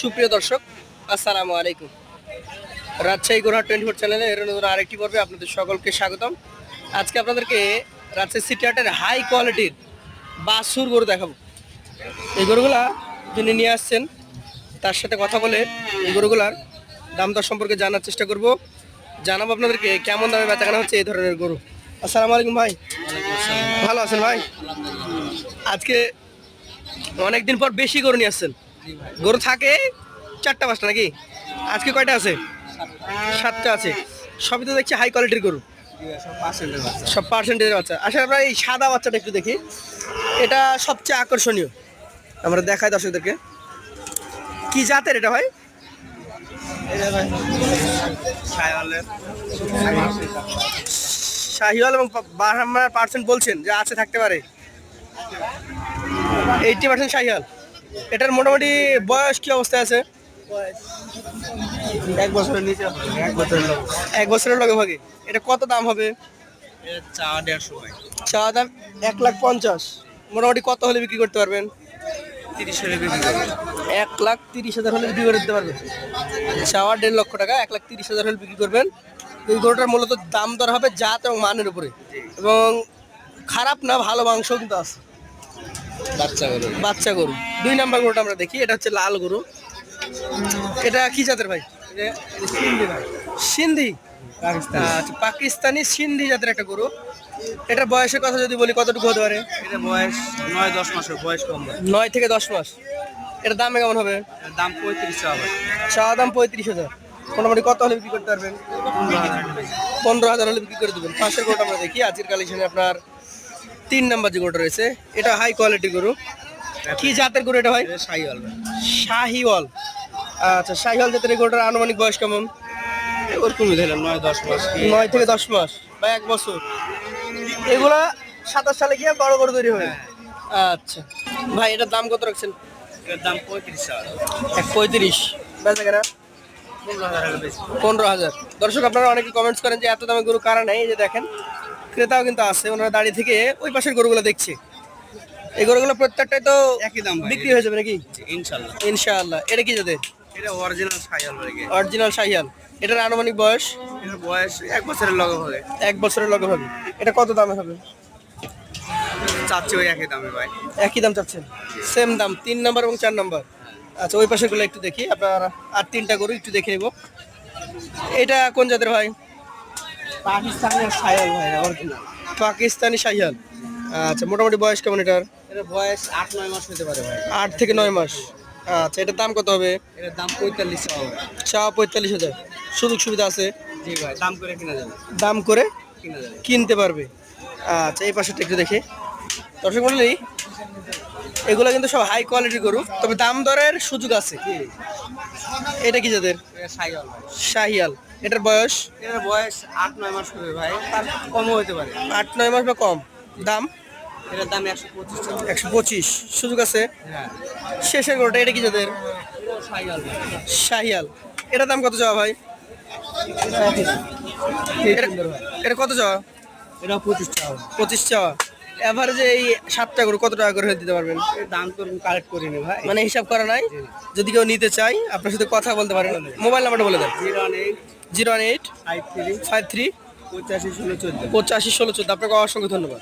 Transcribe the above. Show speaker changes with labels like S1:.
S1: সুপ্রিয় দর্শক, আসসালামু আলাইকুম। রাজশাহী গোরহাট 24 চ্যানেলে এর নতুন আরেকটি পর্বে আপনাদের সকলকে স্বাগতম। আজকে আপনাদেরকে রাজশাহী সিটি হাটের হাই কোয়ালিটির বাছুর গরু দেখাবো। এই গরুগুলা যিনি নিয়ে আসছেন তার সাথে কথা বলে এই গরুগুলার দাম দর সম্পর্কে জানার চেষ্টা করব। জানাবো আপনাদেরকে কেমন দামে বেচাকেনা হচ্ছে এই ধরনের গরু। আসসালামু আলাইকুম ভাই। ভালো আছেন ভাই? আজকে অনেকদিন পর বেশি গরু নিয়ে আসছেন। গরু থাকে 4টা 5টা নাকি? আজকে কয়টা আছে? 7টা আছে। সবই তো দেখছি হাই কোয়ালিটির গরু, সব পার্সেন্টেজের বাচ্চা। আসলে আমরা এই সাদা বাচ্চাটা একটু দেখি, এটা সবচেয়ে আকর্ষণীয়। আমরা দেখাই দর্শকদেরকে কি জাতের এটা ভাই? শাহিওয়াল এবং 12% বলছেন যে আছে, থাকতে পারে 80% শাহিওয়াল। এটার মোটামুটি বয়স কি অবস্থায় আছে?
S2: এক বছরের নিচে হবে,
S1: এক বছরের লগে ভাগে। এটা কত দাম হবে?
S2: চা 150 ভাই,
S1: চাওয়া দাম 1,50,000। মোটামুটি কত হলে বিক্রি করতে পারবেন?
S2: 30 এর বিক্রি করবে।
S1: 1,30,000 হলে বিক্রি করে দিতে পারবেন। চাওয়া 1.5 লক্ষ টাকা, 1,30,000 হলে বিক্রি করবেন। এই গরুটার মূলত দাম দর হবে জাত এবং মানের উপরে, এবং খারাপ না, ভালো মাংস কিন্তু আছে। বাচ্চা গরু। 2 নাম্বার গরুটা আমরা দেখি, এটা হচ্ছে লাল গরু। এটা কি জাতের ভাই? সিন্ধি। আচ্ছা, পাকিস্তানি সিন্ধি জাতের একটা গরু। এটার বয়সের কথা যদি বলি কতটুকু হতে পারে?
S2: এটা বয়স 9-10 মাসের, বয়স কম ভাই।
S1: 9 থেকে 10 মাস। এটার দামে কেমন হবে?
S2: এর দাম 35 টাকা ভাই।
S1: চাওয়া দাম 35,000। মোটামুটি কত হলে বিক্রি করতে পারবেন? 15,000 হলে বিক্রি করে দেবেন। পাশের গরুটা আমরা দেখি, আজকের কালেকশনে আপনার 3 নাম্বার যে গরুটা রয়েছে, এটা হাই কোয়ালিটি গরু। কি জাতের গরু এটা ভাই?
S2: এটা শাহিওয়াল ভাই।
S1: শাহিওয়াল। আচ্ছা, শাহিওয়াল জাতের এই গরুটার আনুমানিক বয়স কেমন?
S2: ওরকমই ধরলাম 9-10 মাস কি।
S1: 9 থেকে 10 মাস বা 1 বছর। এগুলা 27 সালে গিয়ে বড় গরু তৈরি হয়। আচ্ছা ভাই, এটার দাম কত রাখছেন?
S2: এর দাম 35 টাকা।
S1: 1,35,000। বেচা কেনা
S2: 15,000 টাকা বেশি।
S1: 15,000। দর্শক, আপনারা অনেকে কমেন্টস করেন যে এত দামে গরু কারা নেই। এই যে দেখেন, ক্রেতাও কিন্তু আছে, ওনারা দাঁড়িয়ে থেকে ওই পাশের গরুগুলো দেখছে। এই গরুগুলো প্রত্যেকটাই তো
S2: একই দাম ভাই।
S1: বিক্রি হয়ে যাবে নাকি?
S2: ইনশাআল্লাহ।
S1: ইনশাআল্লাহ। এটা কি যাদের?
S2: এটা অরিজিনাল শাহিওয়াল ভাই।
S1: অরিজিনাল শাহিয়াল। এটার আনুমানিক বয়স?
S2: এর বয়স 1 বছরের লগে হবে।
S1: 1 বছরের লগে হবে। এটা কত দামে হবে?
S2: চাচ্ছি ওই একই দামে ভাই।
S1: একই দাম চাচ্ছেন? সেম দাম 3 নাম্বার এবং 4 নাম্বার। আচ্ছা, ওই পাশেগুলো একটু দেখি, আপনার আর 3টা গরু একটু দেখে নেব। এটা কোন জাতের ভাই?
S2: পাকিস্তানি শাহিওয়াল ভাই, অরিজিনাল।
S1: পাকিস্তানি শাহিয়াল। আচ্ছা, মোটামুটি বয়স কেমন এটার?
S2: এর বয়স 8-9 মাস হতে পারে ভাই।
S1: 8 থেকে 9 মাস। আচ্ছা, এটার দাম কত হবে?
S2: এর দাম 45 টাকা ভাই।
S1: চা 45,000। সুযোগ সুবিধা আছে?
S2: জি ভাই, দাম করে কিনা যাবে।
S1: দাম করে
S2: কিনা যাবে।
S1: কিনতে পারবে। আচ্ছা, এই পাশেরটা একটু দেখি। দর্শক মণ্ডলী, এগুলো কিন্তু সব হাই কোয়ালিটির গরু, তবে দাম দরের সুযোগ আছে। এটা কি যাদের?
S2: এটা শাহিওয়াল ভাই।
S1: শাহিয়াল। এটার বয়স?
S2: এর বয়স 8-9 মাস হবে ভাই, তার কমও হতে পারে।
S1: 8-9 মাস বা কম। দাম?
S2: এটার দাম 125 টাকা।
S1: 125। সুযোগ আছে।
S2: হ্যাঁ,
S1: শেষের গরুটা এটা কি যাদের?
S2: এটাও শাহিওয়াল ভাই।
S1: শাহিয়াল। এটার দাম কত চাওয়া ভাই? এটা- এটা কত চাওয়া?
S2: এটা 25 টাকা ভাই।
S1: 25 চাওয়া। এভারেজে এই 7টা গরু কত টাকা করে দিতে পারবেন?
S2: এর দাম তো কালেক্ট করিনি ভাই।
S1: মানে হিসাব করা নাই। যদি কেউ নিতে চাই আপনার সাথে কথা বলতে পারেন। মোবাইল নাম্বারটা বলে দেন।
S2: 018
S1: 018
S2: 53
S1: 53
S2: 85 16 14।
S1: 85 16 14। আপনাকে অসংখ্য ধন্যবাদ।